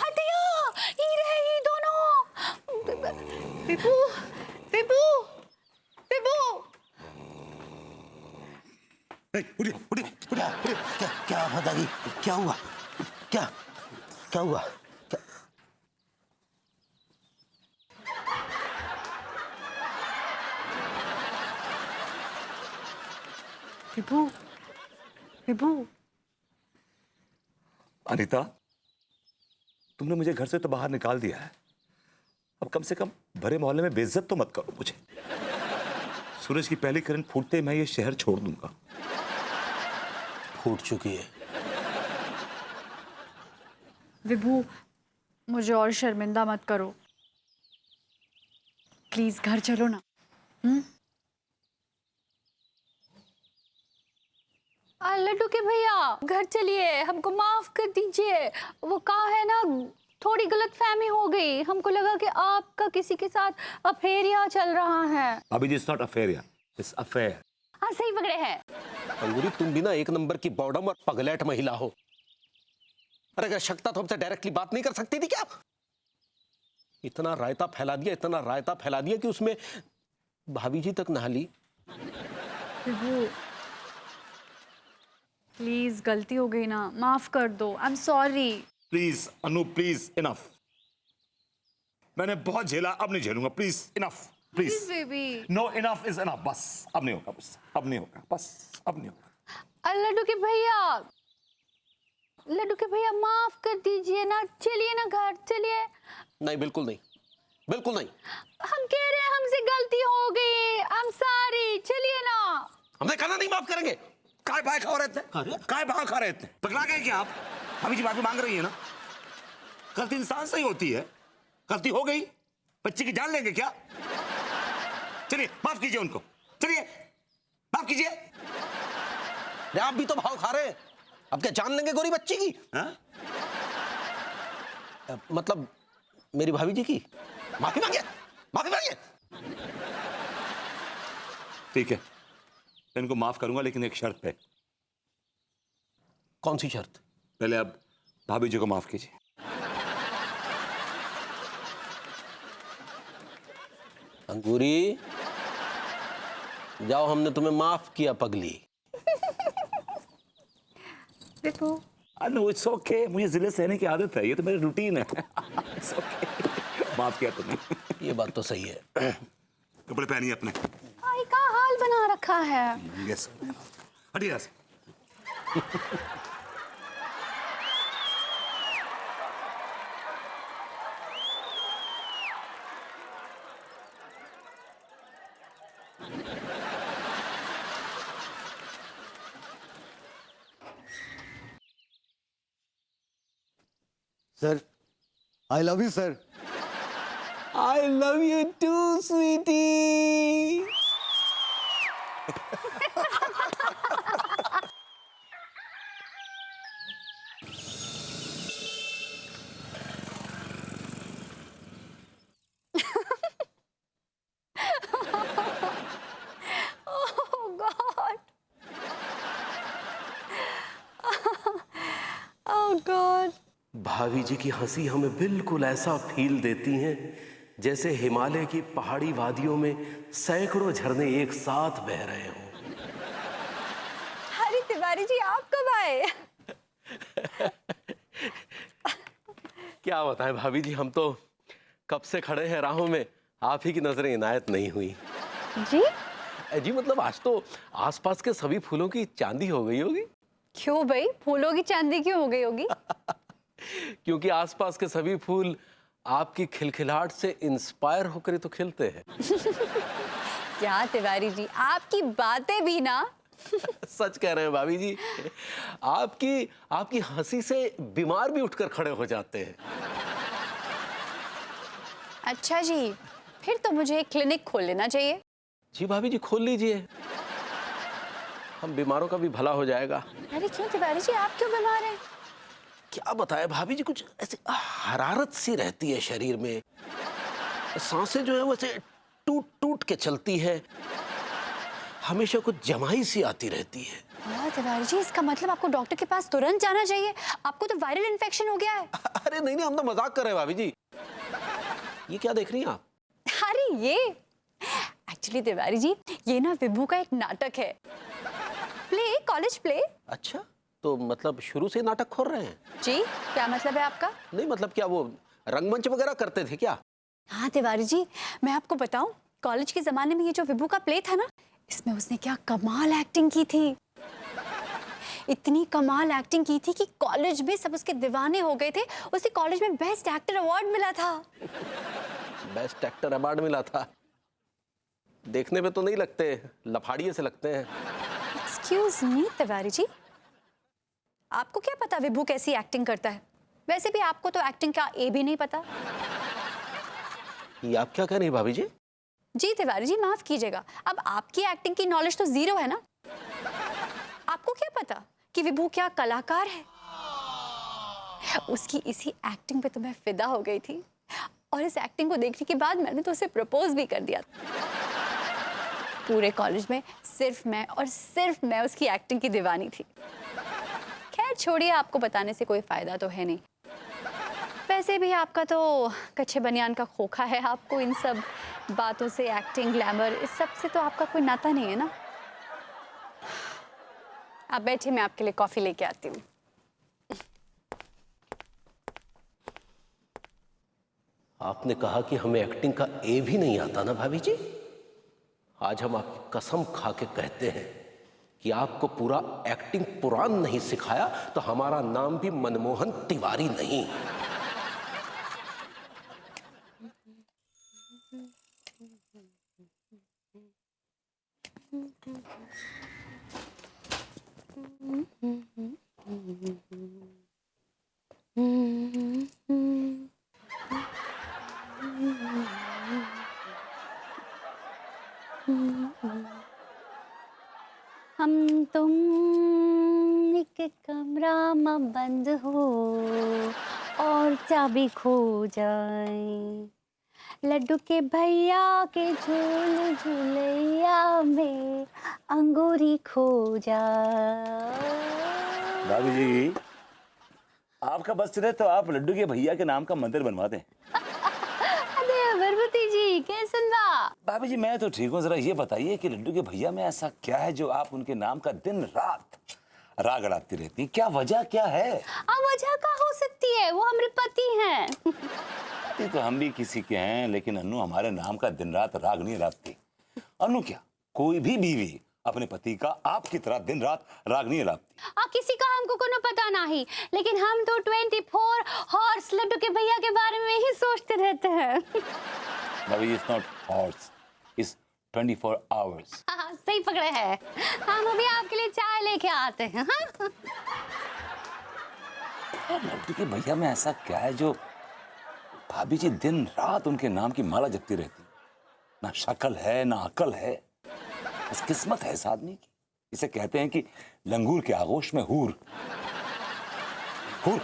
हटिया, ये रहे ये दोनों। विभू, विभू, विभू। उठिए उठिए उठिए। क्या क्या बताइए, क्या हुआ? क्या क्या हुआ? क्या? विभू, विभू। अनीता, तुमने मुझे घर से तो बाहर निकाल दिया है, अब कम से कम भरे मोहल्ले में बेइज्जत तो मत करो मुझे। सूरज की पहली किरण फूटते ही मैं ये शहर छोड़ दूंगा। फूट चुकी है। विभू, मुझे और शर्मिंदा मत करो, प्लीज घर चलो ना। लड्डू के भैया, घर चलिए, हमको माफ कर दीजिए। वो कहा है ना, थोड़ी गलतफहमी हो गई, हमको लगा कि आपका किसी के साथ अफेयर चल रहा है। अभी this not affair, it's affair. हाँ, सही पकड़े हैं। अंगूरी, तुम भी ना एक नंबर की बॉडम और पगलेट महिला हो। अरे अगर शक्ता तो हमसे डायरेक्टली बात नहीं कर सकती थी क्या? इतना रायता फैला दिया, इतना रायता फैला दिया कि उसमें भाभी जी तक नहा ली। विभू, प्लीज गलती हो गई ना, माफ कर दो। I am sorry. Please Anu, please, enough. मैंने बहुत झेला, अब नहीं झेलूंगा। Please enough, please baby. No, enough is enough. बस अब नहीं होगा, बस अब नहीं होगा, बस अब नहीं होगा। लड्डू के भैया, लड्डू के भैया, माफ कर दीजिए ना, चलिए ना घर चलिए। नहीं, बिल्कुल नहीं, बिल्कुल नहीं। हम कह रहे हैं हमसे गलती हो गई, आई एम सॉरी, चलिए ना। हमने कहा नहीं माफ करेंगे। काय भाई खा रहे थे? काय भाई खा रहे थे? पगला गए क्या आप? अभी जी माफी मांग रही है ना? गलती इंसान से ही होती है। गलती हो गई, बच्ची की जान लेंगे क्या? चलिए माफ कीजिए उनको, चलिए माफ कीजिए। आप भी तो भाव खा रहे हैं, अब क्या जान लेंगे गोरी बच्ची की? मतलब मेरी भाभी जी की माफी मांगिए, माफी मांगिए। ठीक है, इनको माफ करूंगा, लेकिन एक शर्त पे। कौन सी शर्त? पहले अब भाभी जी को माफ कीजिए। अंगूरी, जाओ, हमने तुम्हें माफ किया पगली। देखो, नो इट्स ओके, मुझे जिले सहने की आदत है, ये तो मेरी रूटीन है। इट्स ओके, माफ किया तुमने। ये बात तो सही है। कपड़े पहनिए अपने। भाई का हाल बना रखा है। यस, हटिए यहाँ से। Sir, I love you sir. I love you too, sweetie. Oh God. Oh God. भाभी जी की हंसी हमें बिल्कुल ऐसा फील देती हैं जैसे हिमालय की पहाड़ी वादियों में सैकड़ों झरने एक साथ बह रहे हों। अरे तिवारी जी, आप कब आए? क्या बताएं भाभी जी, हम तो कब से खड़े हैं राहों में, आप ही की नजरें इनायत नहीं हुई। जी? जी मतलब आज तो आसपास के सभी फूलों की चांदी हो गई होगी। क्यों भाई, फूलों की चांदी क्यों हो गई होगी? क्योंकि आसपास के सभी फूल आपकी खिलखिलाहट से इंस्पायर होकर ही तो खिलते हैं। क्या तिवारी जी, आपकी बातें भी ना। सच कह रहे हैं भाभी जी, आपकी आपकी हंसी से बीमार भी उठकर खड़े हो जाते हैं। अच्छा जी, फिर तो मुझे एक क्लिनिक खोल लेना चाहिए। जी भाभी जी, खोल लीजिए, हम बीमारों का भी भला हो जाएगा। अरे क्यों तिवारी जी, आप क्यों बीमार हैं? क्या बताएं भाभी जी, कुछ ऐसे हरारत सी रहती है शरीर में, सांसें जो है वैसे टूट टूट के चलती है, हमेशा कुछ जमाई सी आती रहती है। तिवारी जी, इसका मतलब आपको डॉक्टर के पास तुरंत जाना चाहिए। आपको तो वायरल इन्फेक्शन हो गया है। अरे नहीं नहीं, हम तो मजाक कर रहे हैं भाभी जी। ये क्या देख रही हैं आप? अरे ये एक्चुअली तिवारी जी, ये ना विभू का एक नाटक है, प्ले, कॉलेज प्ले। अच्छा, तो मतलब शुरू से नाटक खोल रहे हैं? जी, क्या मतलब है आपका? नहीं मतलब क्या वो रंगमंच वगैरह करते थे क्या? हाँ तिवारी जी, मैं आपको बताऊं, कॉलेज के जमाने में ये जो विभू का प्ले था ना, इसमें उसने क्या कमाल एक्टिंग की थी। इतनी कमाल एक्टिंग की थी कि कॉलेज में सब उसके दीवाने हो गए थे। उसे कॉलेज में बेस्ट एक्टर अवार्ड मिला था। बेस्ट एक्टर अवार्ड मिला था? देखने पे तो नहीं लगते, लफाड़िए से लगते हैं। एक्सक्यूज मी तिवारी जी, आपको क्या पता विभू कैसी एक्टिंग करता है? वैसे भी आपको तो एक्टिंग का ए भी नहीं पता। ये आप क्या कह रही हैं भाभी जी? जी तिवारी जी, माफ कीजिएगा, अब आपकी एक्टिंग की नॉलेज तो जीरो है ना। आपको क्या पता कि विभू क्या कलाकार है? उसकी इसी एक्टिंग पे तो मैं फिदा हो गई थी, और इस एक्टिंग को देखने के बाद मैंने तो उसे प्रपोज भी कर दिया। पूरे कॉलेज में सिर्फ मैं और सिर्फ मैं उसकी एक्टिंग की दीवानी थी। खैर छोड़िए, आपको बताने से कोई फायदा तो है नहीं। वैसे भी आपका तो कच्चे बनियान का खोखा है, आपको इन सब बातों से, एक्टिंग, ग्लैमर, इस सब से तो आपका कोई नाता नहीं है ना। आप बैठिए, मैं आपके लिए कॉफी लेके आती हूँ। आपने कहा कि हमें एक्टिंग का ए भी नहीं आता ना भाभी जी। आज हम आपकी कसम खा के कहते हैं कि आपको पूरा एक्टिंग पुराण नहीं सिखाया तो हमारा नाम भी मनमोहन तिवारी नहीं। हम तुम एक कमरा में बंद हो और चाबी खो जाए, लड्डू के भैया के झूल झूलैया में अंगूरी खो जाए। भाभी जी, आपका बस चले तो आप लड्डू के भैया के नाम का मंदिर बनवा दें। अरे भरभूति जी, कैसन बा? भाभी जी मैं तो ठीक हूँ, जरा ये बताइए कि लड्डू के भैया में ऐसा क्या है जो आप उनके नाम का दिन रात राग अड़ाती रहती, क्या वजह क्या है? वजह क्या हो सकती है, वो हमारे पति हैं। पति तो हम भी किसी के हैं, लेकिन अन्नू हमारे नाम का दिन रात राग नहीं अड़ाती। अन्नू क्या, कोई भी बीवी अपने पति का आपकी तरह दिन रात राग नहीं अड़ाती। किसी का हमको कोनो पता नहीं, लेकिन हम तो 24 हॉर्स लड्डू के भैया के बारे में ही सोचते रहते हैं। भाभी it's not horse, it's 24 hours. हाँ, सही पकड़े हैं। हम अभी आपके लिए चाय लेके आते हैं। हाँ? लड्डू के भैया में ऐसा क्या है जो भाभी जी दिन रात उनके नाम की माला जपती रहती? ना शक्ल है ना अकल है, बस किस्मत है इस आदमी की। इसे कहते हैं कि लंगूर के आगोश में हूर। हूर